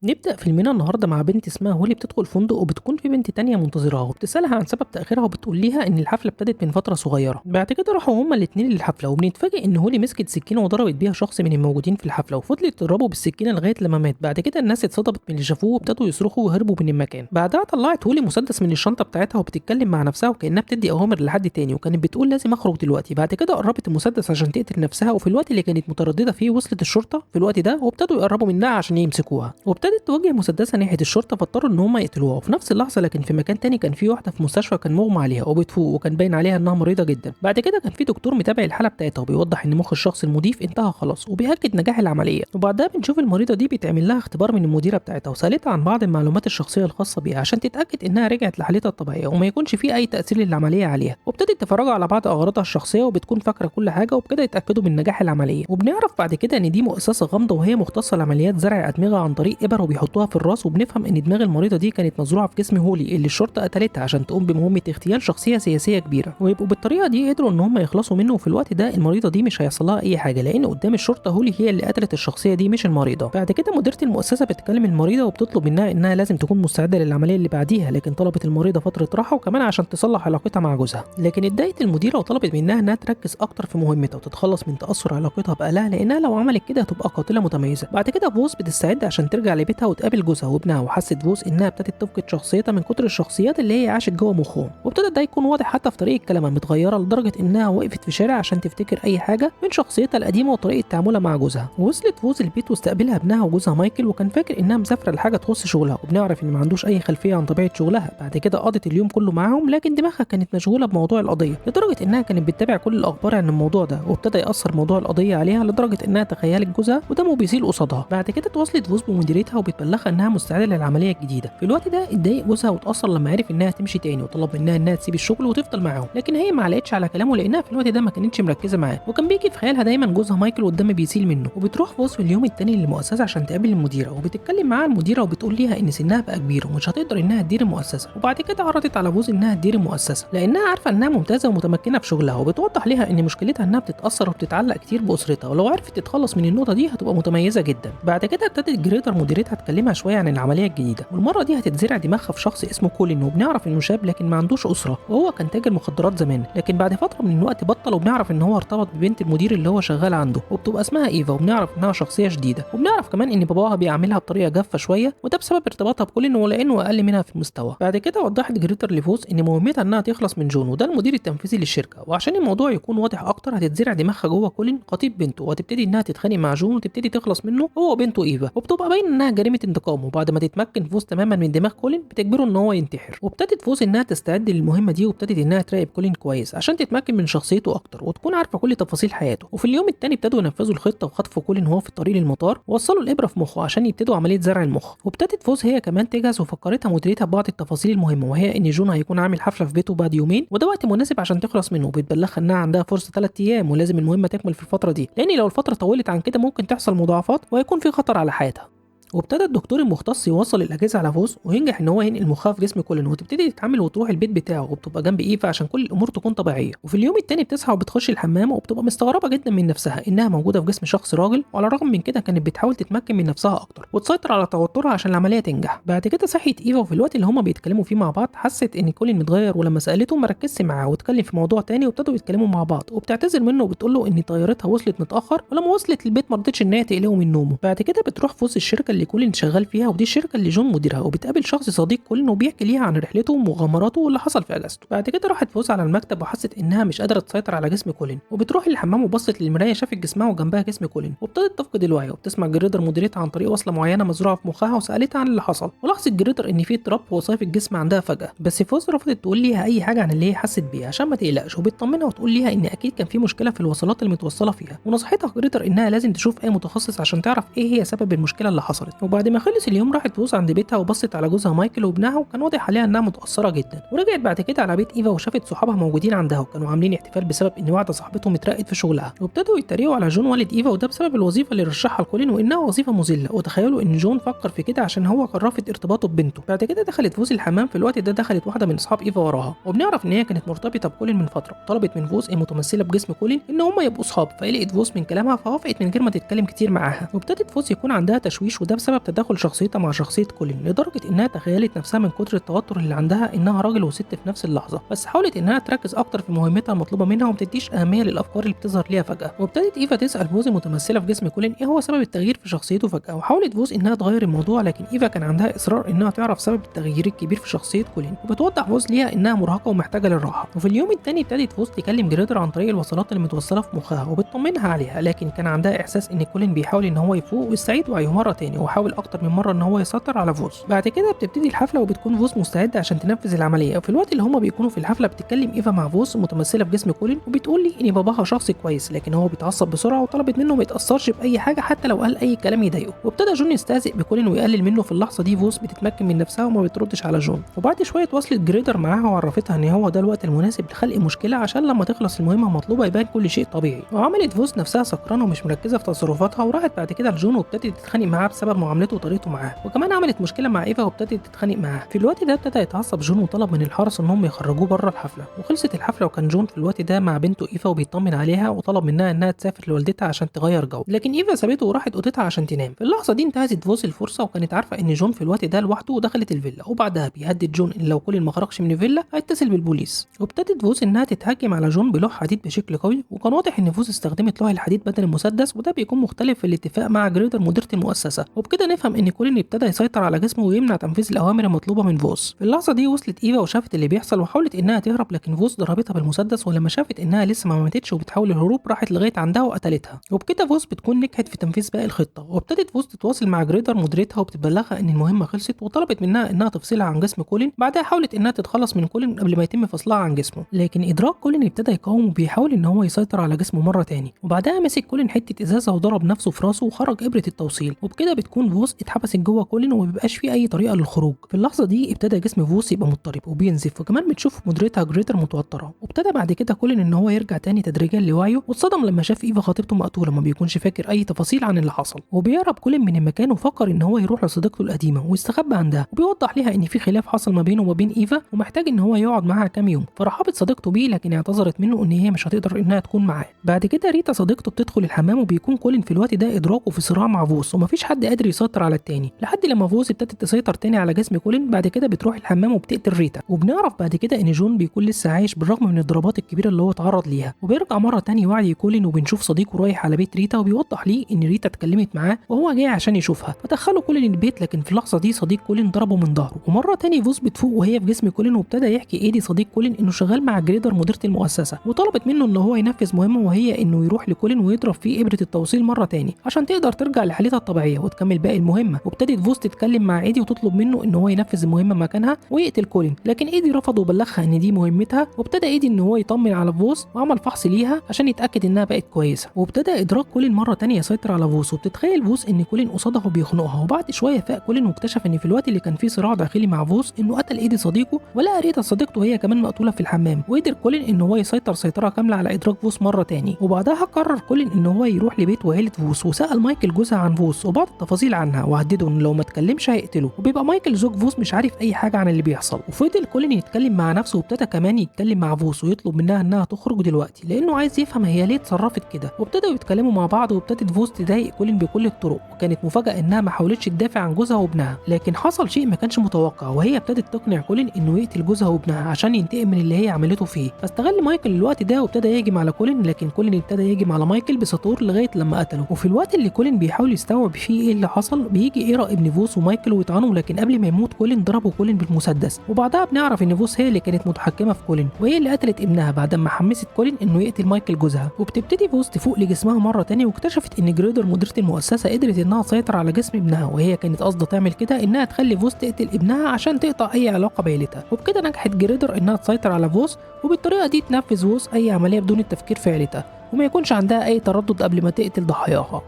نبدأ فيلمنا النهارده مع بنت اسمها هولي بتدخل فندق وبتكون في بنت تانية منتظراها وبتسألها عن سبب تأخيرها وبتقول ليها إن الحفلة ابتدت من فترة صغيرة. بعد كده راحوا هما الاتنين للحفلة وبنتفاجئ إن هولي مسكت سكينة وضربت بيها شخص من الموجودين في الحفلة وفضلت تضربه بالسكينة لغاية لما مات. بعد كده الناس اتصدمت من اللي شافوه وابتدوا يصرخوا وهربوا من المكان. بعدها طلعت هولي مسدس من الشنطة بتاعتها وبتتكلم مع نفسها وكأنها بتدي أوامر لحد تاني وكانت بتقول لازم أخرج دلوقتي. بعد كده قربت المسدس عشان تقتل نفسها وفي الوقت اللي كانت مترددة فيه وصلت الشرطة في الوقت ده وابتدوا يقربوا منها عشان يمسكوها وابتدت توجه مسدسها ناحيه الشرطه فاضطروا ان هم يقتلوها. وفي نفس اللحظه لكن في مكان تاني كان في واحده في مستشفى كان مغمى عليها وبتفوق وكان باين عليها انها مريضه جدا. بعد كده كان في دكتور متابع الحاله بتاعتها وبيوضح ان مخ الشخص المضيف انتهى خلاص وبيأكد نجاح العمليه. وبعدها بنشوف المريضه دي بيتعمل لها اختبار من المديره بتاعتها وسالتها عن بعض المعلومات الشخصيه الخاصه بيها عشان تتاكد انها رجعت لحالتها الطبيعيه وما يكونش في اي تاثير للعمليه عليها. وابتدت تفرجوا على بعض اغراضها الشخصيه وبتكون فاكره كل حاجه وبكده يتاكدوا من نجاح العمليه. وبنعرف بعد كده ان دي مؤسسه غامضه وهي مختصه لعمليات زرع ادمغه عن طريق ابر وبيحطوها في الراس. وبنفهم ان دماغ المريضه دي كانت مزروعه في جسم هولي اللي الشرطه قتلتها عشان تقوم بمهمه اغتيال شخصيه سياسيه كبيره ويبقوا بالطريقه دي قدروا ان هم يخلصوا منه. وفي الوقت ده المريضه دي مش هيحصل لها اي حاجه لان قدام الشرطه هولي هي اللي قتلت الشخصيه دي مش المريضه. بعد كده مديره المؤسسه بتكلم المريضه وبتطلب منها انها لازم تكون مستعده للعمليه اللي بعديها لكن طلبت المريضه فتره راحه وكمان عشان تصلح علاقتها مع جوزها. لكن اتضايقت المديره وطلبت منها انها تركز اكتر في مهمتها وتتخلص من تاثر علاقتها باهلها لانها لو عملت كده هتبقى قاتله متميزه. بعد كده فوز بتستعد عشان ترجع لبيتها وتقابل جوزها وابنها وحست فوز انها ابتدت تفقد شخصيتها من كتر الشخصيات اللي هي عاشت جوه مخهم. وابتدى ده يكون واضح حتى في طريقه كلامها متغيره لدرجه انها وقفت في شارع عشان تفتكر اي حاجه من شخصيتها القديمه وطريقه تعاملها مع جوزها. ووصلت فوز البيت واستقبلها ابنها وجوزها مايكل وكان فاكر انها مسافره لحاجه تخص شغلها وبنعرف ان ما عندوش اي خلفيه عن طبيعه شغلها. بعد كده قضت اليوم كله معاهم لكن دماغها كانت مشغوله بموضوع القضيه لدرجه انها كانت بتتابع كل الاخبار عن الموضوع ده وابتدى ياثر موضوع القضيه عليها لدرجه انها تخيلت جوزها ودمه بيسيل قصادها. بعد كده اتواصلت فوز بمديرتها وبتبلغها انها مستعده للعمليه الجديده. في الوقت ده اتضايق جوزها واتاثر لما عرف انها تمشي تاني وطلب منها انها تسيب الشغل وتفضل معاهم لكن هي ما علقتش على كلامه لانها في الوقت ده ما كانتش مركزه معاه وكان بيجي في خيالها دايما جوزها مايكل والدم بيسيل منه. وبتروح فوز في اليوم التاني للمؤسسه عشان تقابل المديره وبتتكلم معاها المديره وبتقول ليها ان سنها بقى كبير ومش هتقدر انها تدير المؤسسه. وبعد كده عرضت على فوز انها تدير المؤسسه لانها عارفه انها ممتازه ومتمكنه في شغلها وبتوضح ليها ان مشكلتها انها بتتاثر وبتتعلق كتير باسرتها ولو عرفت تتخلص من النقطه دي هتبقى متميزه جدا. بعد كده ابتدت جريتر مديرتها تكلمها شويه عن العمليه الجديده والمره دي هتتزرع دماغها في شخص اسمه كولين وبنعرف انه شاب لكن ما عندوش اسره وهو كان تاجر مخدرات زمان لكن بعد فتره من الوقت بطل. وبنعرف ان هو ارتبط ببنت المدير اللي هو شغال عنده وبتبقى اسمها ايفا وبنعرف انها شخصيه شديده. وبنعرف كمان ان باباها بيعاملها بطريقه جافه شويه وده بسبب ارتباطها بكولين ولانه اقل منها في المستوى. بعد كده وضحت جريتر لفوز ان مهمتها انها تخلص من جون وده المدير التنفيذي للشركه وعشان الموضوع يكون واضح اكتر هتتزرع دماغها جوه كولين خطيب بنته وهتبتدي انها تتخانق مع جون وتبتدي تخلص منه هو وبنته ايفا وبتبقى باين انها جريمه انتقام. وبعد ما تتمكن فوز تماما من دماغ كولين بتجبره ان هو ينتحر. وابتدت فوز انها تستعد للمهمه دي وابتدت انها تراقب كولين كويس عشان تتمكن من شخصيته اكتر وتكون عارفه كل تفاصيل حياته. وفي اليوم الثاني ابتدوا ينفذوا الخطه وخطفوا كولين وهو في الطريق للمطار ووصلوا الابره في مخه عشان يبتدوا عمليه زرع المخ. وابتدت فوز هي كمان تجهز وفكرتها مديرتها ببعض التفاصيل المهمه وهي ان جون هيكون عامل حفله في بيته بعد يومين وده وقت مناسب عشان تخلص منه وبتبلغها انها عندها فرصه 3 ايام ولازم المهمه تكمل في الفتره دي لان لو الفتره طولت عن كده ممكن تحصل مضاعفات وهيكون في خطر على حياتها. وابتدى الدكتور المختص يوصل الاجهزه على فوز وينجح ان هو ينقل مخها في جسم كولين وتبتدي تتعامل وتروح البيت بتاعه وبتبقى جنب ايفا عشان كل الامور تكون طبيعيه. وفي اليوم الثاني بتصحى وبتخش الحمام وبتبقى مستغربه جدا من نفسها انها موجوده في جسم شخص راجل وعلى الرغم من كده كانت بتحاول تتمكن من نفسها اكتر وتسيطر على توترها عشان العمليه تنجح. بعد كده صحيت ايفا وفي الوقت اللي هما بيتكلموا فيه مع بعض حست ان كولين متغير ولما سالته ما ركزش معاه واتكلم في موضوع تاني وابتدوا يتكلموا مع بعض وبتعتذر منه وبتقول له ان طيارتها وصلت متاخر ولما وصلت البيت ما رضتش ان هي تقلقه من نومه. بعد كده بتروح فوز الشركه اللي كولين شغال فيها ودي الشركه اللي جون مديرها وبتقابل شخص صديق كولين وبيحكي ليها عن رحلته ومغامراته واللي حصل في اجازته. بعد كده راحت فوز على المكتب وحست انها مش قادره تسيطر على جسم كولين وبتروح للحمام وبصت للمرايه شافت جسمها وجنبها جسم كولين وابتدت تفقد الوعي وبتسمع جريدر مديرتها عن طريق وصله معينه مزروعه في مخها وسالتها عن اللي حصل ولاحظت جريدر ان في اضطراب في وظائف الجسم عندها فجاه. بس فوز رفضت تقول ليها اي حاجه عن اللي هي حست بيه عشان ما تقلقش وبتطمنها وتقول ليها ان اكيد كان في مشكله في الوصلات المتوصله فيها ونصحتها جريدر انها لازم تشوف اي متخصص عشان تعرف ايه هي سبب المشكله اللي حصلت. وبعد ما خلص اليوم راحت فوز عند بيتها وبصت على جوزها مايكل وابنها وكان واضح عليها انها متاثره جدا. ورجعت بعد كده على بيت ايفا وشافت صحابها موجودين عندها وكانوا عاملين احتفال بسبب ان واحده صاحبتهم اترقت في شغلها وابتدوا يتريقوا على جون والد ايفا وده بسبب الوظيفه اللي رشحها لكولين وانها وظيفه مذله. وتخيلوا ان جون فكر في كده عشان هو كان رافض ارتباطه ببنته. بعد كده دخلت فوز الحمام في الوقت ده دخلت واحده من اصحاب ايفا وراها وبنعرف ان هي كانت مرتبطه بكولين من فتره طلبت من فوز المتمثله بجسم كولين ان هم يبقوا اصحاب فقلقت فوز من كلامها فوافقت من غير ما تتكلم كتير معاها. وابتدت فوز يكون عندها تشويش وده بسبب تداخل شخصيتها مع شخصيه كولين، لدرجه انها تخيلت نفسها من كتر التوتر اللي عندها انها راجل وست في نفس اللحظه، بس حاولت انها تركز اكتر في مهمتها المطلوبه منها وما تديش اهميه للافكار اللي بتظهر ليها فجاه. وابتدت ايفا تسال فوز المتمثله في جسم كولين ايه هو سبب التغيير في شخصيته فجاه، وحاولت فوز انها تغير الموضوع، لكن ايفا كان عندها اصرار انها تعرف سبب التغيير الكبير في شخصيه كولين، وبتوضح فوز ليها انها مرهقه ومحتاجه للراحه. وفي اليوم الثاني ابتدت فوز تكلم جريدر عن طريق الوصلات اللي متوصله في مخها وبتطمنها عليها، لكن كان عندها احساس ان كولين بيحاول ان هو يفوق ويستعيد وعيه مره تاني، وحاول اكتر من مره ان هو يسيطر على فوز. بعد كده بتبتدي الحفله وبتكون فوز مستعده عشان تنفذ العمليه، وفي الوقت اللي هما بيكونوا في الحفله بتتكلم ايفا مع فوز متمثله في جسم كولين وبتقول لي ان باباها شخص كويس، لكن هو بيتعصب بسرعه وطلبت منه ما يتاثرش باي حاجه حتى لو قال اي كلام يضايقه. وابتدى جون يستهزئ بكولين ويقلل منه. في اللحظه دي فوز بتتمكن من نفسها وما بتردش على جون، وبعد شويه وصلت جريدر معاها وعرفتها ان هو ده الوقت المناسب لخلق مشكله عشان لما تخلص المهمه المطلوبه يبان كل شيء طبيعي. وعملت فوز نفسها سكرانه ومش مركزه في تصرفاتها، وراحت بعد كده لجون وابتدت تتخانق معاه بسبب معاملته وطريقته معاه، وكمان عملت مشكله مع ايفا وابتدت تتخانق معاه. في الوقت ده ابتدى يتعصب جون وطلب من الحرس انهم يخرجوه بره الحفله. وخلصت الحفله وكان جون في الوقت ده مع بنته ايفا وبيطمن عليها، وطلب منها انها تسافر لوالدتها عشان تغير جو، لكن ايفا سابته وراحت اوضتها عشان تنام. في اللحظه دي انتهزت فوز الفرصه وكانت عارفه ان جون في الوقت ده لوحده ودخلت الفيلا، وبعدها بيهدد جون ان لو كولين ما خرجش من الفيلا هيتصل بالبوليس. وابتدت فوز انها تتهجم على جون بلوح حديد بشكل قوي، وكان واضح ان فوز استخدمت لوح الحديد بدل المسدس، وده بيكون مختلف في الاتفاق مع جريدر مديره المؤسسه. وبكده نفهم ان كولين ابتدى يسيطر على جسمه ويمنع تنفيذ الاوامر المطلوبه من فوز. في اللحظه دي وصلت ايفا وشافت اللي بيحصل وحاولت انها تهرب، لكن فوز ضربتها بالمسدس، ولما شافت انها لسه ما ماتتش وبتحاول الهروب راحت لغايه عندها وقتلتها. وبكده فوز بتكون نجحت في تنفيذ باقي الخطه. وابتدت فوز تتواصل مع جريدر مديرتها وبتبلغها ان المهمه خلصت، وطلبت منها انها تفصلها عن جسم كولين. بعدها حاولت انها تتخلص من كولين قبل ما يتم فصلها عن جسمه، لكن ادراك كولين ابتدى يقاوم وبيحاول ان هو يسيطر على جسمه مره تاني. وبعدها مسك كولين حته ازازه وضرب نفسه في راسه وخرج ابره التوصيل، وبكده بتكون فوز اتحبست جوه كولين ومبيبقاش في اي طريقه للخروج. في اللحظه دي ابتدى جسم فوز يبقى مضطرب وبينزف، وكمان بتشوف مديرتها جريتر متوتره. وابتدى بعد كده كولين ان هو يرجع تاني تدريجيا لوعيه، واتصدم لما شاف ايفا خطيبته مقتوله، ما بيكونش فاكر اي تفاصيل عن اللي حصل. وبيهرب كولين من المكان وفكر ان هو يروح لصديقته القديمه ويستخبى عندها، وبيوضح ليها ان في خلاف حصل ما بينه وما بين ايفا ومحتاج ان هو يقعد معاها كام يوم. فرحبت صديقته بيه، لكن اعتذرت منه ان هي مش هتقدر انها تكون معاه. بعد كده ريتا صديقته بتدخل الحمام، وبيكون كولين في الوقت ده ادراكه في صراع مع فوز ومفيش حد قادر يسيطر على التاني، لحد لما فوز ابتدت تسيطر تاني على جسم كولين. بعد كده بتروح الحمام وبتقتل ريتا. وبنعرف بعد كده ان جون بيكون لسه عايش بالرغم من الضربات الكبيره اللي هو اتعرض ليها، وبيرجع مره تاني وعي كولين، وبنشوف صديقه رايح على بيت ريتا وبيوضح ليه ان ريتا اتكلمت معاه وهو جاي عشان يشوفها. فدخلوا كولين البيت، لكن في اللحظه دي صديق كولين ضربه من ظهره. ومره تاني فوز بتفوق وهي في جسم كولين، وابتدى يحكي ايدي صديق كولين انه شغال مع جريدر مديره المؤسسه، وطلبت منه ان هو ينفذ مهمه وهي انه يروح لكولين ويضرب فيه ابره التوصيل مره تاني عشان تقدر ترجع لحالتها الطبيعيه وتكمل باقي المهمه. وابتدت فوز تتكلم مع ايدي وتطلب منه ان هو ينفذ المهمه مكانها ويقتل كولين، لكن ايدي رفض وبلغها ان دي مهمتها. وابتدى ايدي ان هو يطمن على فوز وعمل فحص ليها عشان يتاكد انها بقت كويسه. وابتدى ادراك كولين مره تانية يسيطر على فوز، وبتتخيل فوز ان كولين قصادها وبيخنقها. وبعد شويه فاق كولين واكتشف ان في الوقت اللي كان فيه صراع داخلي مع فوز انه قتل ايدي صديقه، ولقى ريتا صديقته هي كمان مقتوله في الحمام. وقدر كولين ان هو يسيطر سيطره كامله على ادراك فوز مره تاني. وبعدها قرر كولين ان هو يروح لبيت وعيله فوز، وسال مايكل جوزها عن فوز وبعض التفاصيل عنها، وهدده ان لو ما اتكلمش هيقتله. وبيبقى مايكل زوج فوز مش عارف اي حاجه عن اللي بيحصل. وفضل كولين يتكلم مع نفسه، وابتدى كمان يتكلم مع فوز ويطلب منها انها تخرج دلوقتي لانه عايز يفهم هي ليه اتصرفت كده. وابتدوا يتكلموا مع بعض، وابتدت فوز تضايق كولين بكل الطرق، وكانت مفاجاه انها ما حاولتش تدافع عن جوزها وابنها. لكن حصل شيء ما كانش متوقع، وهي ابتدت تقنع كولين انه يقتل جوزها وابنها عشان ينتقم من اللي هي عملته فيه. فاستغل مايكل الوقت ده وابتدى يهجم على كولين، لكن كولين ابتدى يهجم على مايكل بسطور لغايه لما قتله. وفي الوقت اللي كولين بيحاول يستوعب فيه ايه اللي حصل بيجي ايرا ابن فوز ومايكل ويطعنوا، لكن قبل ما يموت كولين ضربوا كولين بالمسدس. وبعدها بنعرف ان فوز هي اللي كانت متحكمه في كولين وهي اللي قتلت ابنها بعد ما حمست كولين انه يقتل مايكل جوزها. وبتبتدي فوز تفوق لجسمها مره تاني، واكتشفت ان جريدر مديره المؤسسه قدرت انها تسيطر على جسم ابنها، وهي كانت قاصده تعمل كده انها تخلي فوز تقتل ابنها عشان تقطع اي علاقه بعيلتها. وبكده نجحت جريدر انها تسيطر على فوز، وبالطريقه دي تنفذ فوز اي عمليه بدون التفكير في عيلتها وما يكونش عندها اي تردد قبل ما تقتل ضحاياها.